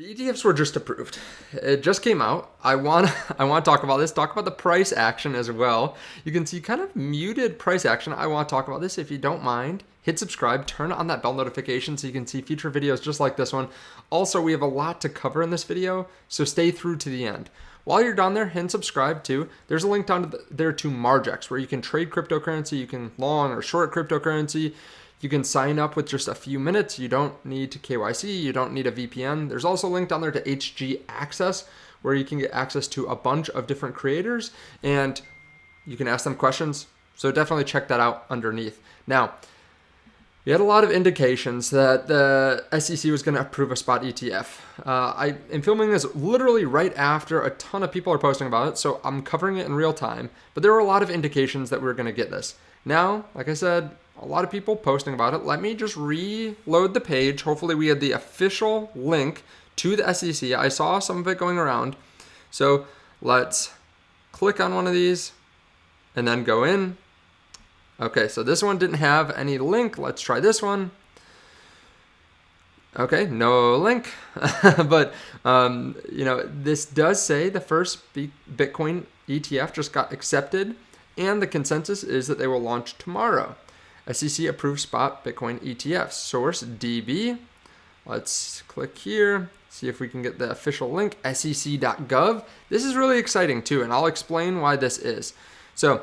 The ETFs were just approved. It just came out. I want to talk about this, talk about the price action as well. You can see kind of muted price action. I want to talk about this. If you don't mind, hit subscribe, turn on that bell notification so you can see future videos just like this one. Also, we have a lot to cover in this video, so stay through to the end. While you're down there, hit subscribe too. There's a link down there to Margex where you can trade cryptocurrency. You can long or short cryptocurrency. You can sign up with just a few minutes. You don't need to KYC. You don't need a VPN. There's also a link down there to HGAaccess where you can get access to a bunch of different creators and you can ask them questions. So definitely check that out underneath. Now, we had a lot of indications that the SEC was going to approve a spot ETF. I am filming this literally right after a ton of people are posting about it, so I'm covering it in real time. But there were a lot of indications that we were going to get this. Now, like I said, a lot of people posting about it. Let me just reload the page. Hopefully we had the official link to the SEC. I saw some of it going around. So let's click on one of these and then go in. Okay, so this one didn't have any link. Let's try this one. Okay, no link. But, this does say the first Bitcoin ETF just got accepted, and the consensus is that they will launch tomorrow. SEC approved spot Bitcoin ETFs. Source DB. Let's click here. See if we can get the official link, sec.gov. This is really exciting too, and I'll explain why this is. So,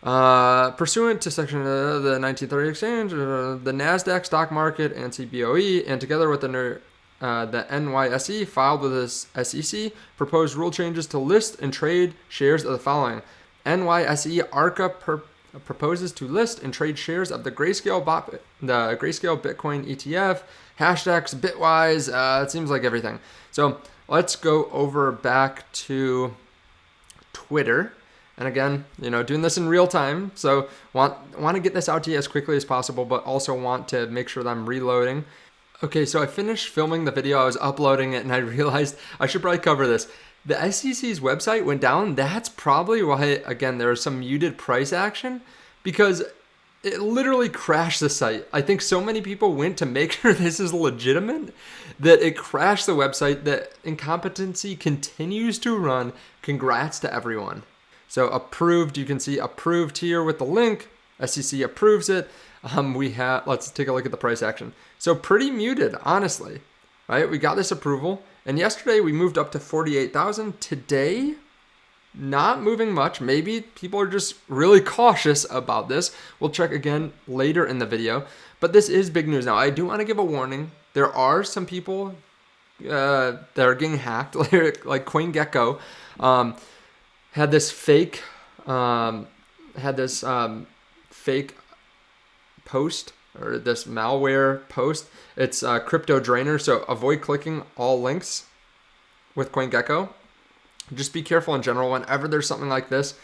pursuant to section of the 1930 exchange, the NASDAQ stock market and CBOE, and together with the NYSE filed with the SEC, proposed rule changes to list and trade shares of the following. NYSE ARCA proposes to list and trade shares of the Grayscale Bitcoin ETF, hashtags, Bitwise, it seems like everything. So let's go over back to Twitter. And again, doing this in real time. So want to get this out to you as quickly as possible, but also want to make sure that I'm reloading. Okay, so I finished filming the video. I was uploading it and I realized I should probably cover this. The SEC's website went down. That's probably why, again, there was some muted price action because it literally crashed the site. I think so many people went to make sure this is legitimate that it crashed the website. That incompetency continues to run. Congrats to everyone. So approved, you can see approved here with the link. SEC approves it. Let's take a look at the price action. So pretty muted, honestly, right? We got this approval. And yesterday we moved up to 48,000. Today, not moving much. Maybe people are just really cautious about this. We'll check again later in the video. But this is big news. Now, I do want to give a warning. There are some people that are getting hacked, like CoinGecko. Had this fake post or this malware post. It's a crypto drainer, so avoid clicking all links with CoinGecko. Just be careful in general whenever there's something like this.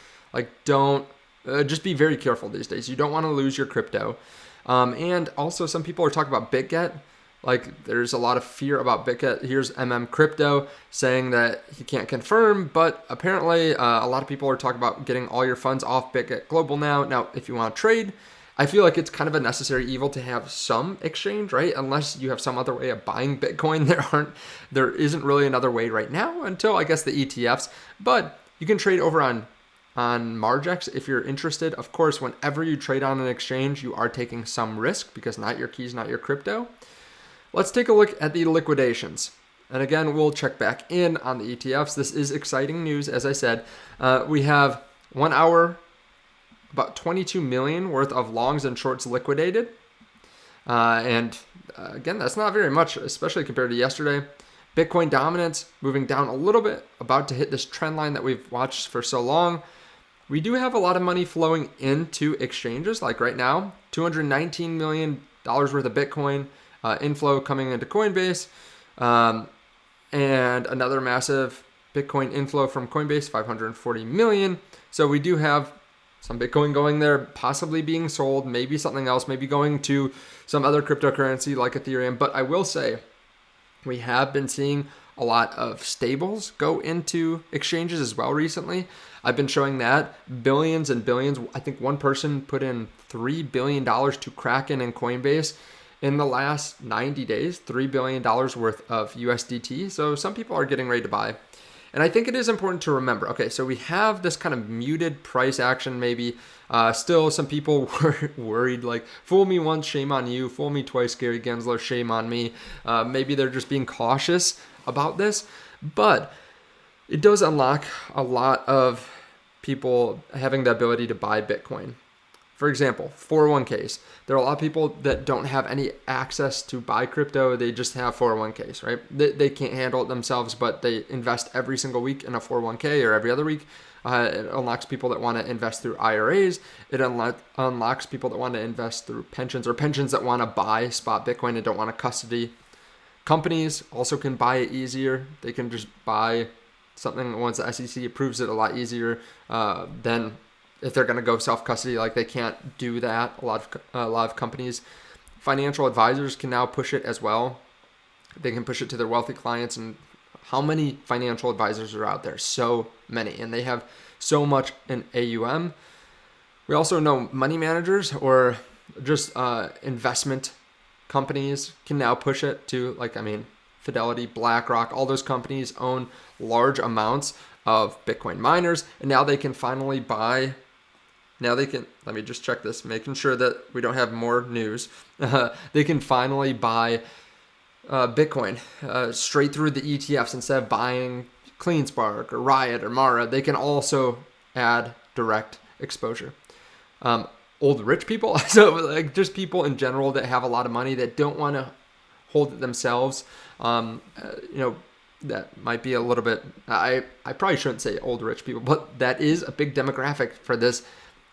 Just be very careful these days. You don't want to lose your crypto. And also some people are talking about BitGet. There's a lot of fear about BitGet. Here's Crypto saying that he can't confirm, but apparently a lot of people are talking about getting all your funds off BitGet Global now. Now, if you want to trade, I feel like it's kind of a necessary evil to have some exchange, right? Unless you have some other way of buying Bitcoin, there isn't really another way right now until I guess the ETFs. But you can trade over on Margex if you're interested. Of course, whenever you trade on an exchange, you are taking some risk because not your keys, not your crypto. Let's take a look at the liquidations. And again, we'll check back in on the ETFs. This is exciting news, as I said. We have 1 hour, about 22 million worth of longs and shorts liquidated. Again, that's not very much, especially compared to yesterday. Bitcoin dominance moving down a little bit, about to hit this trend line that we've watched for so long. We do have a lot of money flowing into exchanges, like right now, $219 million worth of Bitcoin inflow coming into Coinbase, and another massive Bitcoin inflow from Coinbase, 540 million. So we do have some Bitcoin going there, possibly being sold, maybe something else, maybe going to some other cryptocurrency like Ethereum. But I will say, we have been seeing a lot of stables go into exchanges as well recently. I've been showing that billions and billions. I think one person put in $3 billion to Kraken and Coinbase. in the last 90 days, $3 billion worth of USDT. So some people are getting ready to buy. And I think it is important to remember, okay, so we have this kind of muted price action maybe. Still, some people were worried, like, fool me once, shame on you. Fool me twice, Gary Gensler, shame on me. Maybe they're just being cautious about this. But it does unlock a lot of people having the ability to buy Bitcoin. For example, 401ks. There are a lot of people that don't have any access to buy crypto. They just have 401ks, right? They can't handle it themselves, but they invest every single week in a 401k or every other week. It unlocks people that want to invest through IRAs. It unlocks people that want to invest through pensions, or pensions that want to buy spot Bitcoin and don't want to custody. Companies also can buy it easier. They can just buy something once the SEC approves it a lot easier than if they're going to go self-custody. Like, they can't do that. A lot of companies, financial advisors can now push it as well. They can push it to their wealthy clients. And how many financial advisors are out there? So many, and they have so much in AUM. We also know money managers or just investment companies can now push it to, like, Fidelity, BlackRock, all those companies own large amounts of Bitcoin miners, and now they can finally buy. Now they can, let me just check this, making sure that we don't have more news. They can finally buy Bitcoin straight through the ETFs instead of buying CleanSpark or Riot or Mara. They can also add direct exposure. Old rich people, so like just people in general that have a lot of money that don't want to hold it themselves. That might be a little bit, I probably shouldn't say old rich people, but that is a big demographic for this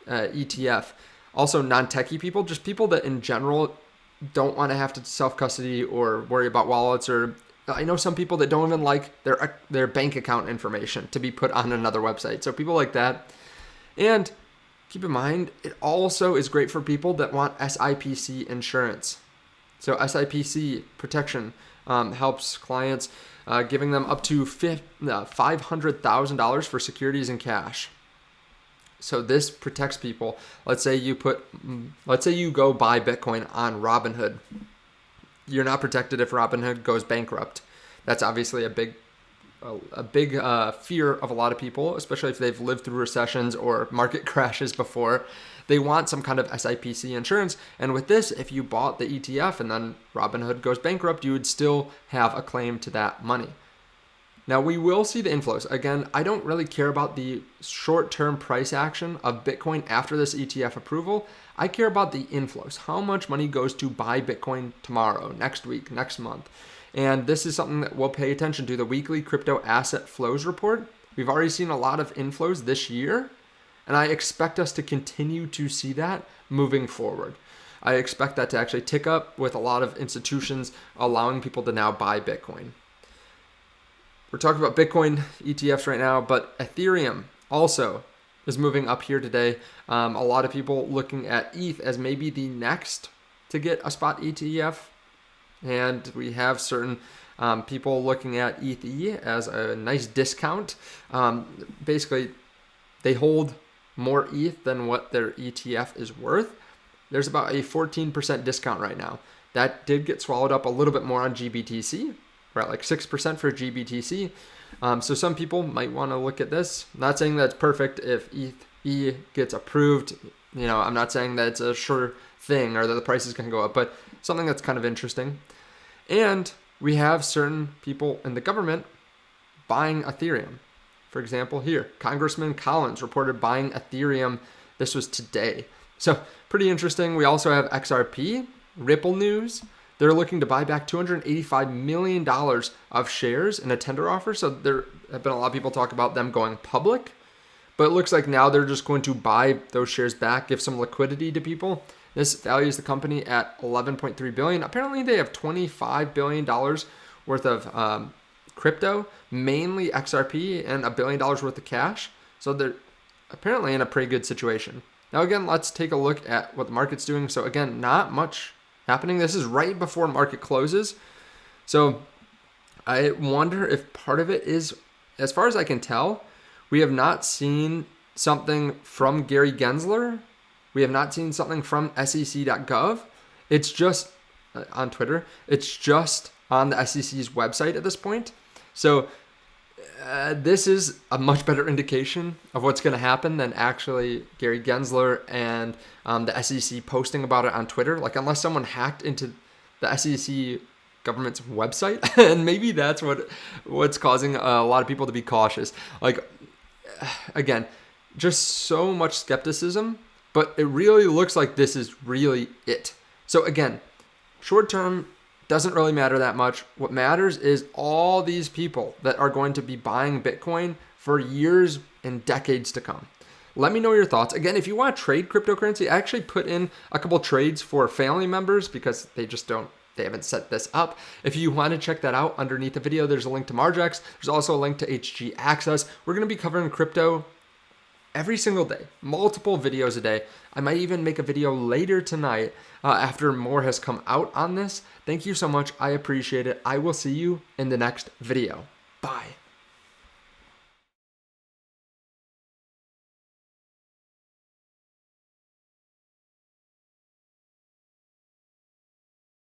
ETF. Also non-techie people, just people that in general don't want to have to self-custody or worry about wallets. Or I know some people that don't even like their bank account information to be put on another website. So people like that. And keep in mind, it also is great for people that want SIPC insurance. So SIPC protection helps clients, giving them up to $500,000 for securities and cash. So this protects people. Let's say you go buy Bitcoin on Robinhood. You're not protected if Robinhood goes bankrupt. That's obviously a big fear of a lot of people, especially if they've lived through recessions or market crashes before. They want some kind of SIPC insurance. And with this, if you bought the ETF and then Robinhood goes bankrupt, you would still have a claim to that money. Now, we will see the inflows. Again, I don't really care about the short-term price action of Bitcoin after this ETF approval. I care about the inflows. How much money goes to buy Bitcoin tomorrow, next week, next month? And this is something that we'll pay attention to, the weekly crypto asset flows report. We've already seen a lot of inflows this year, and I expect us to continue to see that moving forward. I expect that to actually tick up with a lot of institutions allowing people to now buy Bitcoin. We're talking about Bitcoin ETFs right now, but Ethereum also is moving up here today. A lot of people looking at ETH as maybe the next to get a spot ETF. And we have certain people looking at ETH as a nice discount. Basically, they hold more ETH than what their ETF is worth. There's about a 14% discount right now. That did get swallowed up a little bit more on GBTC. We're at like 6% for GBTC. So some people might want to look at this. Not saying that's perfect if ETH gets approved. I'm not saying that it's a sure thing or that the price is going to go up, but something that's kind of interesting. And we have certain people in the government buying Ethereum. For example, here, Congressman Collins reported buying Ethereum. This was today. So pretty interesting. We also have XRP, Ripple news. They're looking to buy back $285 million of shares in a tender offer. So there have been a lot of people talk about them going public, but it looks like now they're just going to buy those shares back, give some liquidity to people. This values the company at $11.3 billion. Apparently they have $25 billion worth of crypto, mainly XRP, and $1 billion worth of cash. So they're apparently in a pretty good situation. Now again, let's take a look at what the market's doing. So again, not much happening. This is right before market closes. So I wonder if part of it is, as far as I can tell, we have not seen something from Gary Gensler. We have not seen something from SEC.gov. It's just on Twitter. It's just on the SEC's website at this point. So this is a much better indication of what's going to happen than actually Gary Gensler and the SEC posting about it on Twitter. Like, unless someone hacked into the SEC government's website, and maybe that's what's causing a lot of people to be cautious. Like, again, just so much skepticism, but it really looks like this is really it. So again, short term doesn't really matter that much. What matters is all these people that are going to be buying Bitcoin for years and decades to come. Let me know your thoughts. Again, if you want to trade cryptocurrency, I actually put in a couple trades for family members because they haven't set this up. If you want to check that out, underneath the video, there's a link to Margex. There's also a link to HGAccess. We're going to be covering crypto every single day, multiple videos a day. I might even make a video later tonight after more has come out on this. Thank you so much. I appreciate it. I will see you in the next video. Bye.